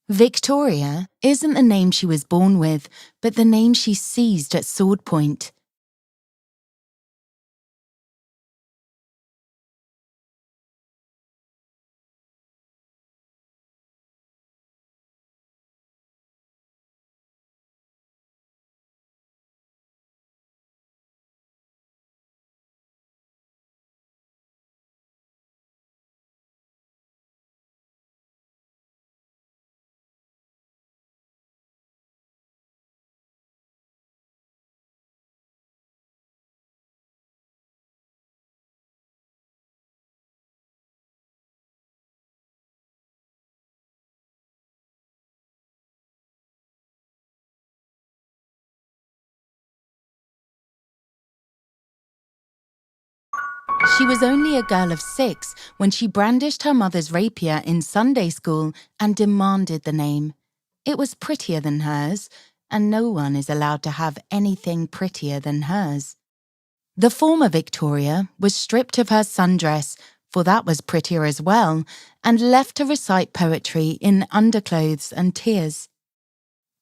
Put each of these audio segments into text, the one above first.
Victoria isn't the name she was born with, but the name she seized at sword point. She was only a girl of 6 when she brandished her mother's rapier in Sunday school and demanded the name. It was prettier than hers, and no one is allowed to have anything prettier than hers. The former Victoria was stripped of her sundress, for that was prettier as well, and left to recite poetry in underclothes and tears.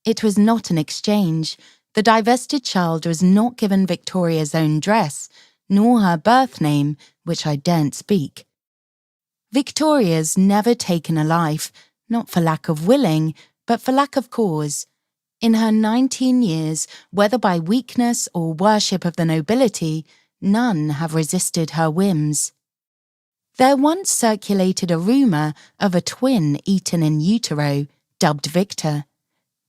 It was not an exchange. The divested child was not given Victoria's own dress, nor her birth name, which I daren't speak. Victoria's never taken a life, not for lack of willing, but for lack of cause. In her 19 years, whether by weakness or worship of the nobility, none have resisted her whims. There once circulated a rumour of a twin eaten in utero, dubbed Victor.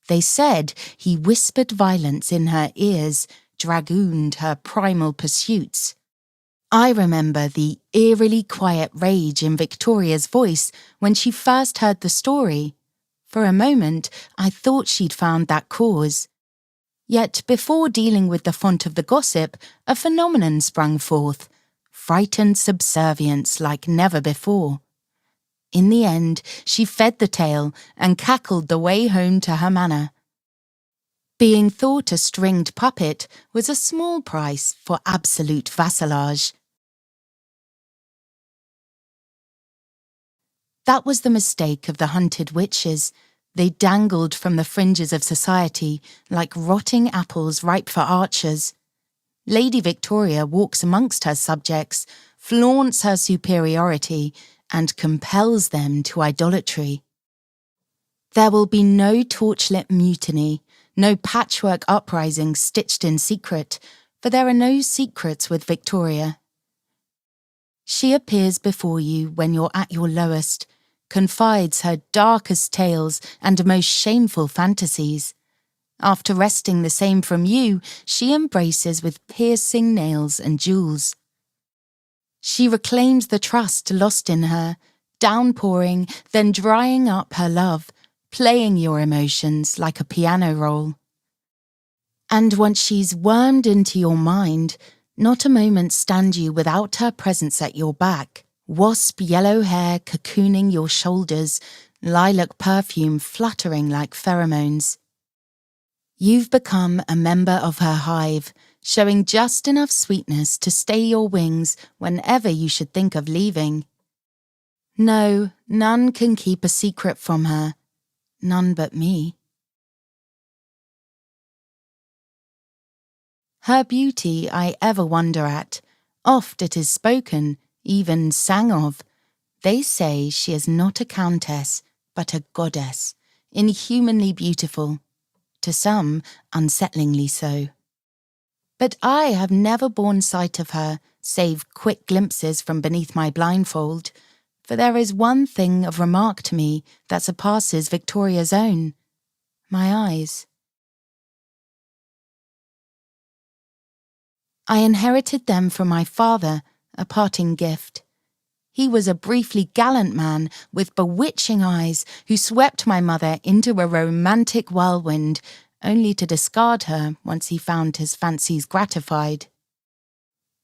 They said he whispered violence in her ears, dragooned her primal pursuits. I remember the eerily quiet rage in Victoria's voice when she first heard the story. For a moment, I thought she'd found that cause. Yet before dealing with the font of the gossip, a phenomenon sprung forth, frightened subservience like never before. In the end, she fed the tale and cackled the way home to her manor. Being thought a stringed puppet was a small price for absolute vassalage. That was the mistake of the hunted witches. They dangled from the fringes of society like rotting apples ripe for archers. Lady Victoria walks amongst her subjects, flaunts her superiority, and compels them to idolatry. There will be no torchlit mutiny, no patchwork uprising stitched in secret, for there are no secrets with Victoria. She appears before you when you're at your lowest, confides her darkest tales and most shameful fantasies. After wresting the same from you, she embraces with piercing nails and jewels. She reclaims the trust lost in her, downpouring, then drying up her love, playing your emotions like a piano roll. And once she's wormed into your mind, not a moment stand you without her presence at your back, wasp yellow hair cocooning your shoulders, lilac perfume fluttering like pheromones. You've become a member of her hive, showing just enough sweetness to stay your wings whenever you should think of leaving. No, none can keep a secret from her. None but me. Her beauty I ever wonder at. Oft it is spoken, even sang of. They say she is not a countess, but a goddess, inhumanly beautiful. To some, unsettlingly so. But I have never borne sight of her, save quick glimpses from beneath my blindfold, for there is one thing of remark to me that surpasses Victoria's own: my eyes. I inherited them from my father, a parting gift. He was a briefly gallant man with bewitching eyes who swept my mother into a romantic whirlwind, only to discard her once he found his fancies gratified.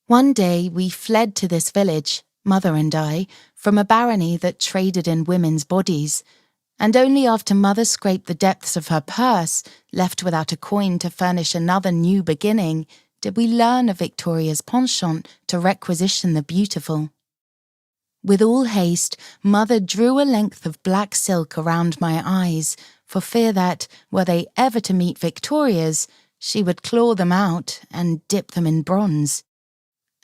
One day we fled to this village, mother and I, from a barony that traded in women's bodies, and only after mother scraped the depths of her purse, left without a coin to furnish another new beginning, did we learn of Victoria's penchant to requisition the beautiful. With all haste, Mother drew a length of black silk around my eyes, for fear that, were they ever to meet Victoria's, she would claw them out and dip them in bronze.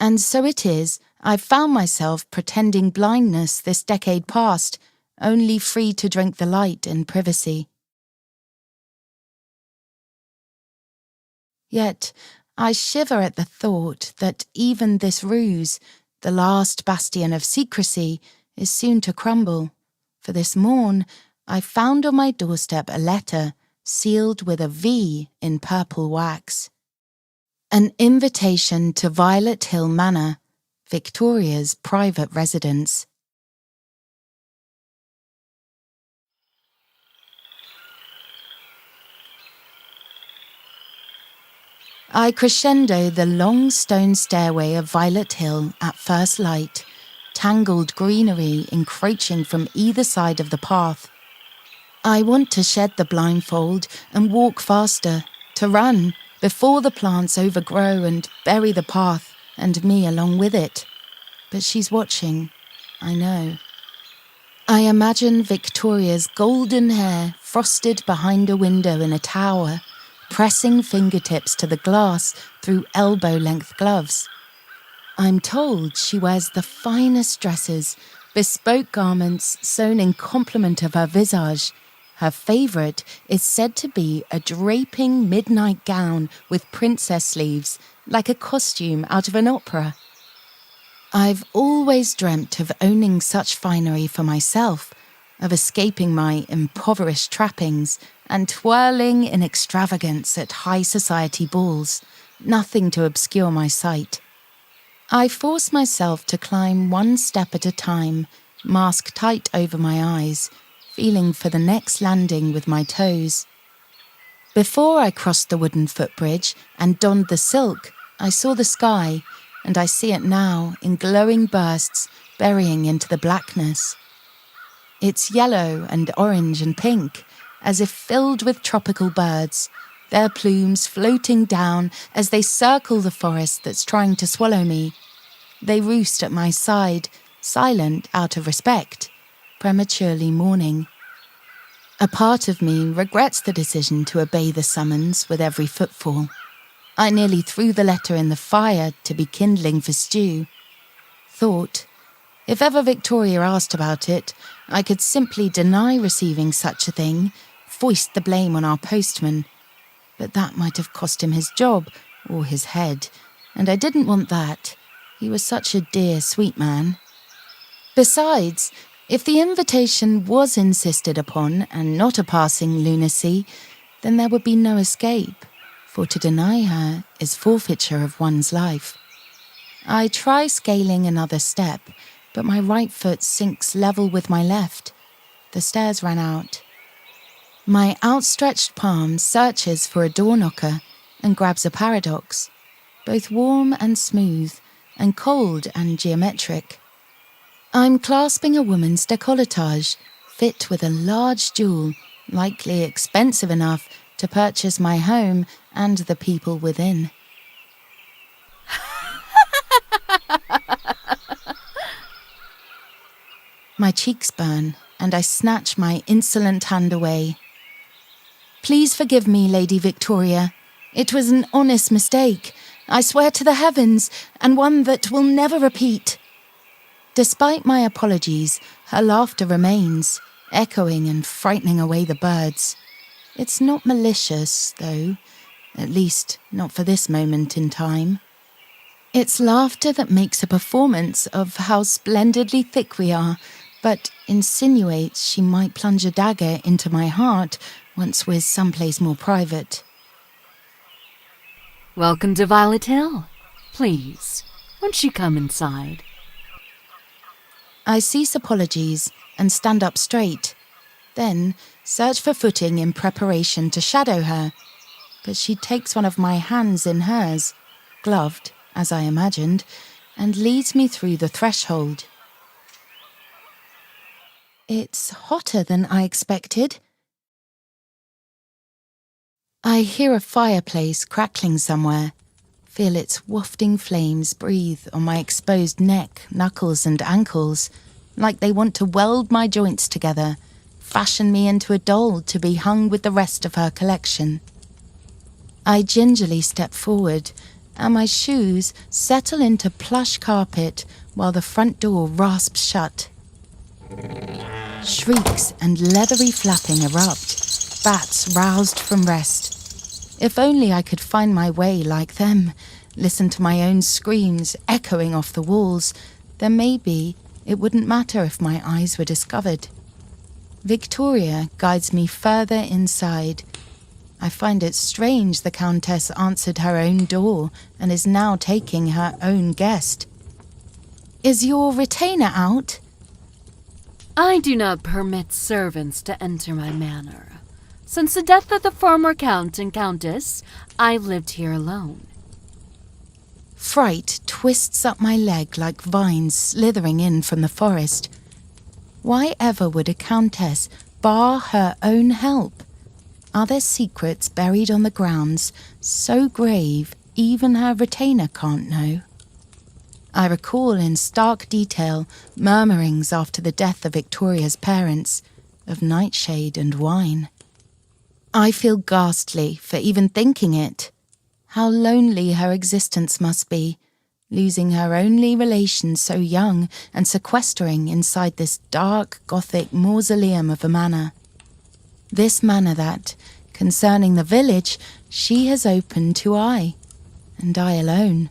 And so it is, I've found myself pretending blindness this decade past, only free to drink the light in privacy. Yet I shiver at the thought that even this ruse, the last bastion of secrecy, is soon to crumble, for this morn I found on my doorstep a letter sealed with a V in purple wax. An invitation to Violet Hill Manor, Victoria's private residence. I crescendo the long stone stairway of Violet Hill at first light, tangled greenery encroaching from either side of the path. I want to shed the blindfold and walk faster, to run, before the plants overgrow and bury the path, and me along with it. But she's watching, I know. I imagine Victoria's golden hair frosted behind a window in a tower, pressing fingertips to the glass through elbow-length gloves. I'm told she wears the finest dresses, bespoke garments sewn in compliment of her visage. Her favourite is said to be a draping midnight gown with princess sleeves, like a costume out of an opera. I've always dreamt of owning such finery for myself, of escaping my impoverished trappings and twirling in extravagance at high society balls, nothing to obscure my sight. I force myself to climb one step at a time, mask tight over my eyes, feeling for the next landing with my toes. Before I crossed the wooden footbridge and donned the silk, I saw the sky, and I see it now in glowing bursts burying into the blackness. It's yellow and orange and pink, as if filled with tropical birds, their plumes floating down as they circle the forest that's trying to swallow me. They roost at my side, silent out of respect, prematurely mourning. A part of me regrets the decision to obey the summons with every footfall. I nearly threw the letter in the fire to be kindling for stew. Thought, if ever Victoria asked about it, I could simply deny receiving such a thing, foist the blame on our postman. But that might have cost him his job or his head, and I didn't want that. He was such a dear, sweet man. Besides, if the invitation was insisted upon and not a passing lunacy, then there would be no escape, for to deny her is forfeiture of one's life. I try scaling another step, but my right foot sinks level with my left. The stairs ran out. My outstretched palm searches for a door knocker and grabs a paradox, both warm and smooth, and cold and geometric. I'm clasping a woman's décolletage, fit with a large jewel, likely expensive enough to purchase my home and the people within. My cheeks burn, and I snatch my insolent hand away. Please forgive me, Lady Victoria. It was an honest mistake, I swear to the heavens, and one that will never repeat. Despite my apologies, her laughter remains, echoing and frightening away the birds. It's not malicious, though, at least not for this moment in time. It's laughter that makes a performance of how splendidly thick we are, but insinuates she might plunge a dagger into my heart once we're someplace more private. Welcome to Violet Hill. Please, won't you come inside? I cease apologies and stand up straight, then search for footing in preparation to shadow her, but she takes one of my hands in hers, gloved, as I imagined, and leads me through the threshold. It's hotter than I expected. I hear a fireplace crackling somewhere, feel its wafting flames breathe on my exposed neck, knuckles and ankles, like they want to weld my joints together, fashion me into a doll to be hung with the rest of her collection. I gingerly step forward, and my shoes settle into plush carpet while the front door rasps shut. Shrieks and leathery flapping erupt, bats roused from rest. If only I could find my way like them, listen to my own screams echoing off the walls, then maybe it wouldn't matter if my eyes were discovered. Victoria guides me further inside. I find it strange the countess answered her own door and is now taking her own guest. "Is your retainer out?" I do not permit servants to enter my manor. Since the death of the former count and countess, I've lived here alone. Fright twists up my leg like vines slithering in from the forest. Why ever would a countess bar her own help? Are there secrets buried on the grounds so grave even her retainer can't know? I recall in stark detail murmurings after the death of Victoria's parents, of nightshade and wine. I feel ghastly for even thinking it. How lonely her existence must be, losing her only relation so young and sequestering inside this dark Gothic mausoleum of a manor. This manor that, concerning the village, she has opened to I, and I alone.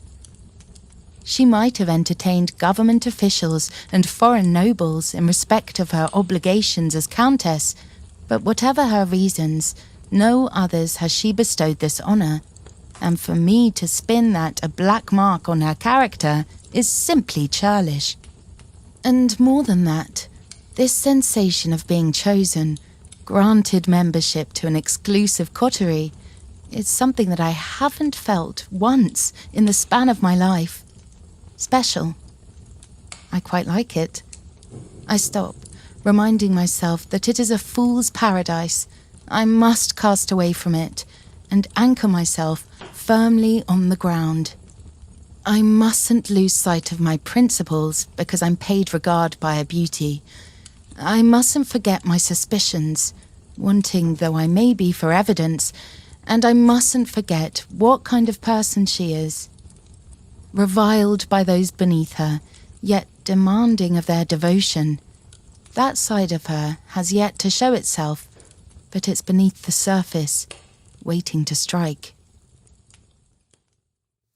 She might have entertained government officials and foreign nobles in respect of her obligations as countess, but whatever her reasons, no others has she bestowed this honour, and for me to spin that a black mark on her character is simply churlish. And more than that, this sensation of being chosen, granted membership to an exclusive coterie, is something that I haven't felt once in the span of my life. Special. I quite like it. I stop, reminding myself that it is a fool's paradise. I must cast away from it and anchor myself firmly on the ground. I mustn't lose sight of my principles because I'm paid regard by a beauty. I mustn't forget my suspicions, wanting though I may be for evidence, and I mustn't forget what kind of person she is. Reviled by those beneath her, yet demanding of their devotion. That side of her has yet to show itself, but it's beneath the surface, waiting to strike.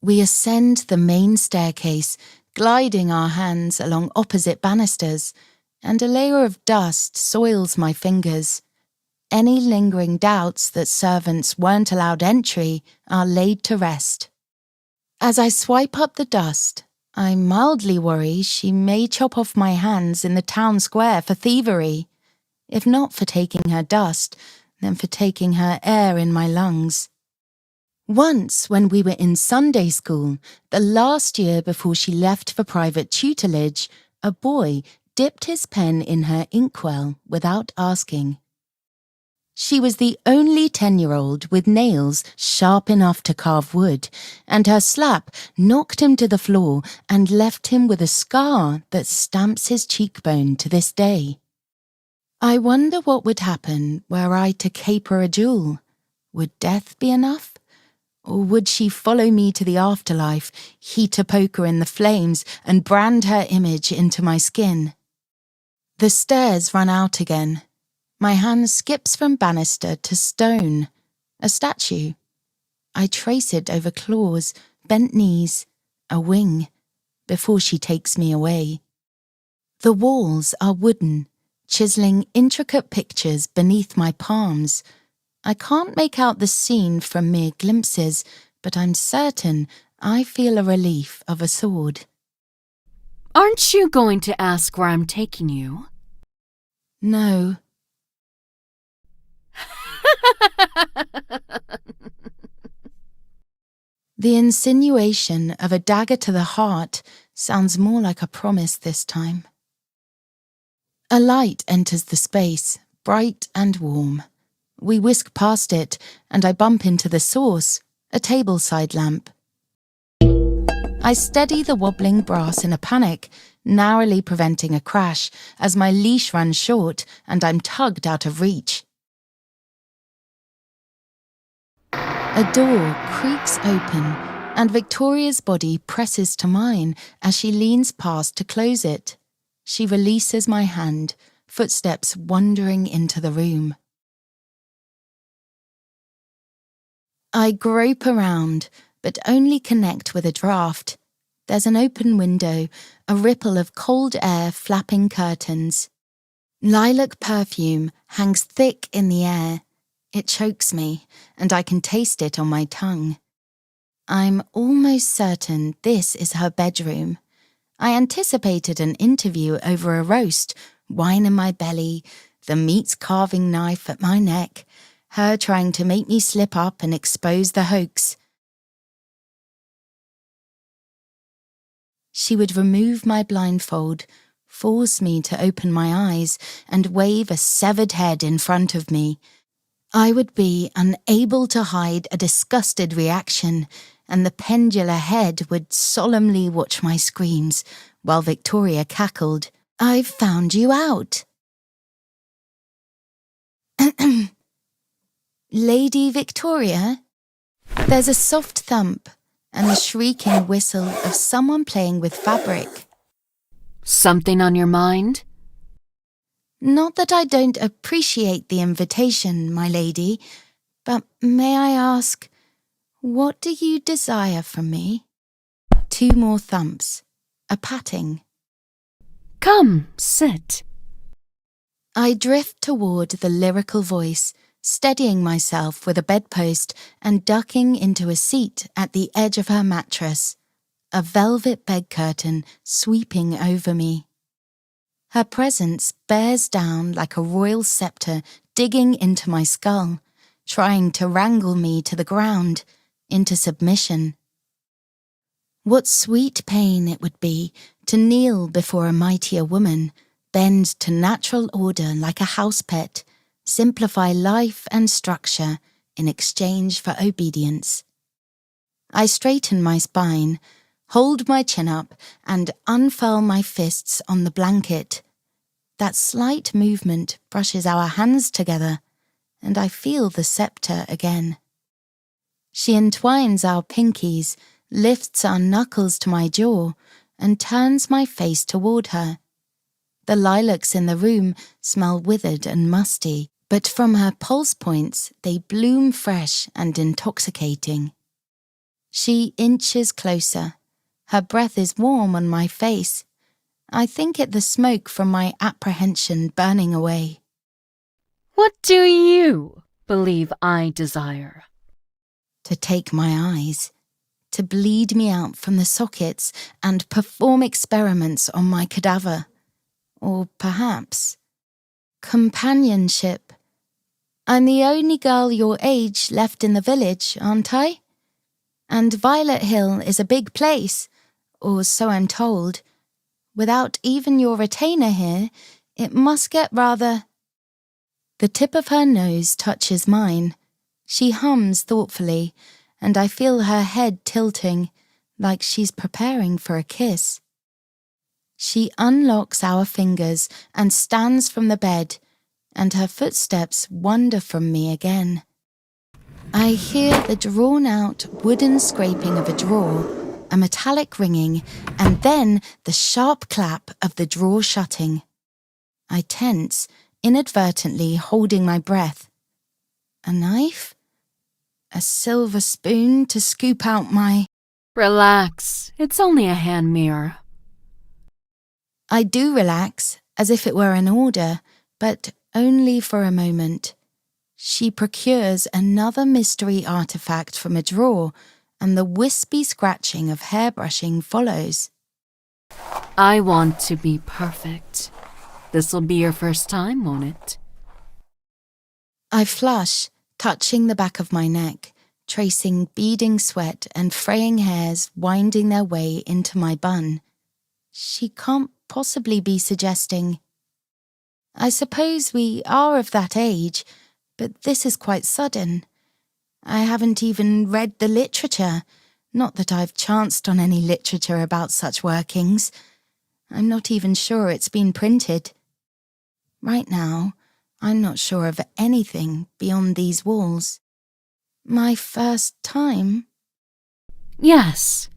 We ascend the main staircase, gliding our hands along opposite banisters, and a layer of dust soils my fingers. Any lingering doubts that servants weren't allowed entry are laid to rest. As I swipe up the dust, I mildly worry she may chop off my hands in the town square for thievery. If not for taking her dust, then for taking her air in my lungs. Once, when we were in Sunday school, the last year before she left for private tutelage, a boy dipped his pen in her inkwell without asking. She was the only 10-year-old with nails sharp enough to carve wood, and her slap knocked him to the floor and left him with a scar that stamps his cheekbone to this day. I wonder what would happen were I to caper a duel. Would death be enough? Or would she follow me to the afterlife, heat a poker in the flames, and brand her image into my skin? The stairs run out again. My hand skips from banister to stone, a statue. I trace it over claws, bent knees, a wing, before she takes me away. The walls are wooden, chiseling intricate pictures beneath my palms. I can't make out the scene from mere glimpses, but I'm certain I feel a relief of a sword. Aren't you going to ask where I'm taking you? No. The insinuation of a dagger to the heart sounds more like a promise this time. A light enters the space, bright and warm. We whisk past it, and I bump into the source, a tableside lamp. I steady the wobbling brass in a panic, narrowly preventing a crash as my leash runs short and I'm tugged out of reach. A door creaks open and Victoria's body presses to mine as she leans past to close it. She releases my hand, footsteps wandering into the room. I grope around, but only connect with a draft. There's an open window, a ripple of cold air flapping curtains. Lilac perfume hangs thick in the air. It chokes me, and I can taste it on my tongue. I'm almost certain this is her bedroom. I anticipated an interview over a roast, wine in my belly, the meat's carving knife at my neck, her trying to make me slip up and expose the hoax. She would remove my blindfold, force me to open my eyes, and wave a severed head in front of me. I would be unable to hide a disgusted reaction, and the pendular head would solemnly watch my screams, while Victoria cackled, "I've found you out." Lady Victoria? There's a soft thump and the shrieking whistle of someone playing with fabric. Something on your mind? Not that I don't appreciate the invitation, my lady, but may I ask, what do you desire from me? 2 more thumps, a patting. Come, sit. I drift toward the lyrical voice, steadying myself with a bedpost and ducking into a seat at the edge of her mattress, a velvet bed curtain sweeping over me. Her presence bears down like a royal scepter digging into my skull, trying to wrangle me to the ground, into submission. What sweet pain it would be to kneel before a mightier woman, bend to natural order like a house pet, simplify life and structure in exchange for obedience. I straighten my spine, hold my chin up, and unfurl my fists on the blanket. That slight movement brushes our hands together, and I feel the scepter again. She entwines our pinkies, lifts our knuckles to my jaw, and turns my face toward her. The lilacs in the room smell withered and musty, but from her pulse points they bloom fresh and intoxicating. She inches closer. Her breath is warm on my face. I think it the smoke from my apprehension burning away. What do you believe I desire? To take my eyes, to bleed me out from the sockets and perform experiments on my cadaver. Or perhaps companionship. I'm the only girl your age left in the village, aren't I? And Violet Hill is a big place, or so I'm told. Without even your retainer here, it must get rather... The tip of her nose touches mine. She hums thoughtfully, and I feel her head tilting, like she's preparing for a kiss. She unlocks our fingers and stands from the bed, and her footsteps wander from me again. I hear the drawn-out wooden scraping of a drawer, a metallic ringing, and then the sharp clap of the drawer shutting. I tense, inadvertently holding my breath. A knife? A silver spoon to scoop out my... Relax, it's only a hand mirror. I do relax, as if it were an order, but only for a moment. She procures another mystery artifact from a drawer, and the wispy scratching of hairbrushing follows. I want to be perfect. This'll be your first time, won't it? I flush, touching the back of my neck, tracing beading sweat and fraying hairs winding their way into my bun. She can't possibly be suggesting... I suppose we are of that age, but this is quite sudden. I haven't even read the literature, Not that I've chanced on any literature about such workings. I'm not even sure it's been printed. Right now, I'm not sure of anything beyond these walls. My first time? Yes.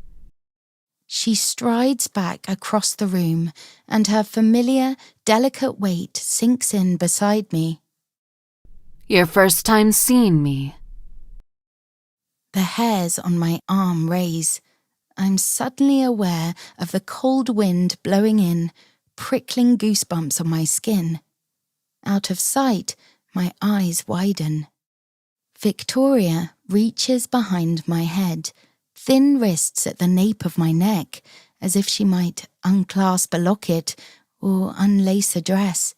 She strides back across the room, and her familiar, delicate weight sinks in beside me. Your first time seeing me. The hairs on my arm raise. I'm suddenly aware of the cold wind blowing in, prickling goosebumps on my skin. Out of sight, my eyes widen. Victoria reaches behind my head, thin wrists at the nape of my neck, as if she might unclasp a locket or unlace a dress.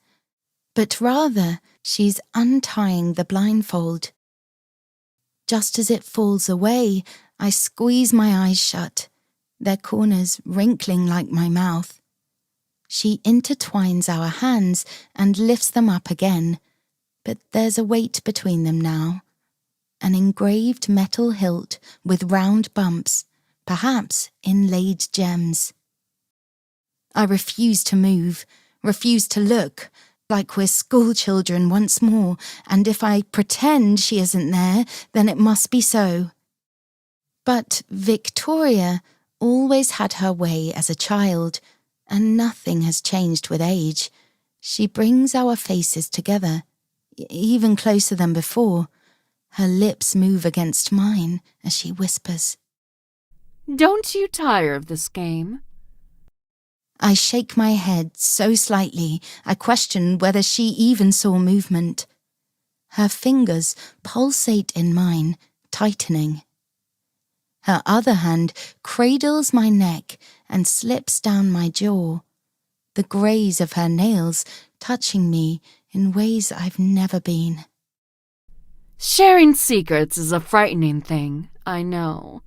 But rather, she's untying the blindfold. Just as it falls away, I squeeze my eyes shut, their corners wrinkling like my mouth. She intertwines our hands and lifts them up again, but there's a weight between them now. An engraved metal hilt with round bumps, perhaps inlaid gems. I refuse to move, refuse to look, like we're schoolchildren once more, and if I pretend she isn't there, then it must be so. But Victoria always had her way as a child, and nothing has changed with age. She brings our faces together, even closer than before. Her lips move against mine as she whispers. Don't you tire of this game? I shake my head so slightly I question whether she even saw movement. Her fingers pulsate in mine, tightening. Her other hand cradles my neck and slips down my jaw, the graze of her nails touching me in ways I've never been. Sharing secrets is a frightening thing, I know.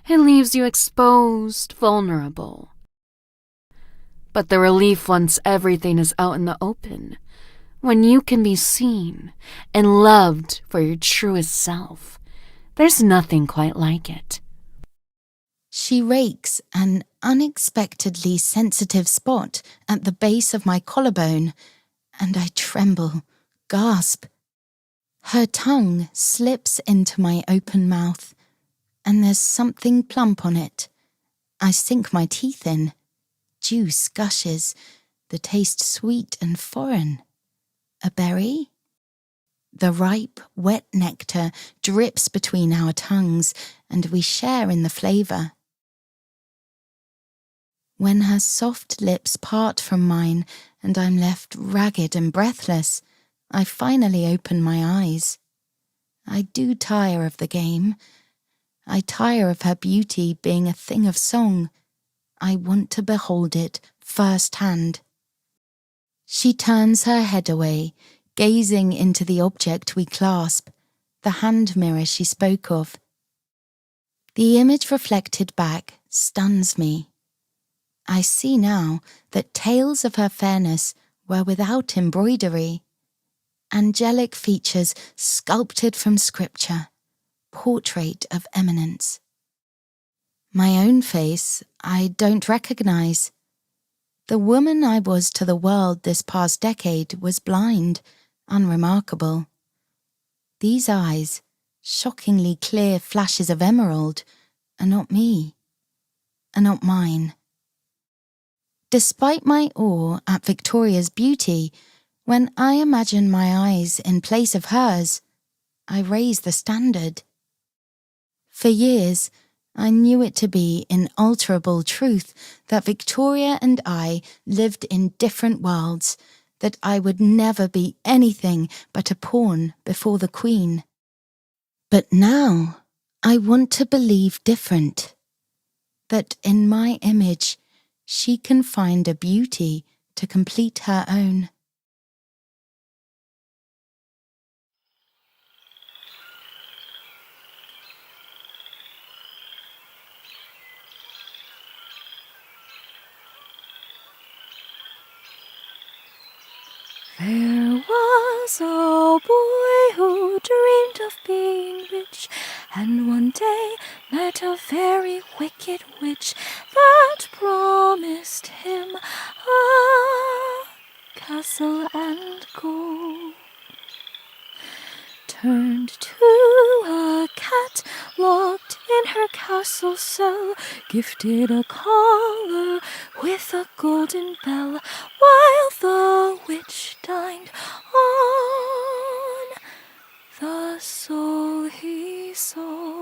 It leaves you exposed, vulnerable. But the relief once everything is out in the open, when you can be seen and loved for your truest self, there's nothing quite like it. She rakes an unexpectedly sensitive spot at the base of my collarbone, and I tremble, gasp. Her tongue slips into my open mouth, and there's something plump on it. I sink my teeth in. Juice gushes, the taste sweet and foreign. A berry? The ripe, wet nectar drips between our tongues, and we share in the flavour. When her soft lips part from mine and I'm left ragged and breathless, I finally open my eyes. I do tire of the game. I tire of her beauty being a thing of song. I want to behold it first-hand. She turns her head away, gazing into the object we clasp, the hand mirror she spoke of. The image reflected back stuns me. I see now that tales of her fairness were without embroidery. Angelic features sculpted from scripture, portrait of eminence. My own face I don't recognize. The woman I was to the world this past decade was blind, unremarkable. These eyes, shockingly clear flashes of emerald, are not me, are not mine. Despite my awe at Victoria's beauty, when I imagine my eyes in place of hers, I raise the standard. For years, I knew it to be inalterable truth that Victoria and I lived in different worlds, that I would never be anything but a pawn before the Queen. But now, I want to believe different, that in my image, she can find a beauty to complete her own. There was a boy who dreamed of being rich and one day met a very wicked witch that promised him a castle and gold. Turned to a cat locked in her castle cell, gifted a collar with a golden bell, while the witch dined on the soul he sold.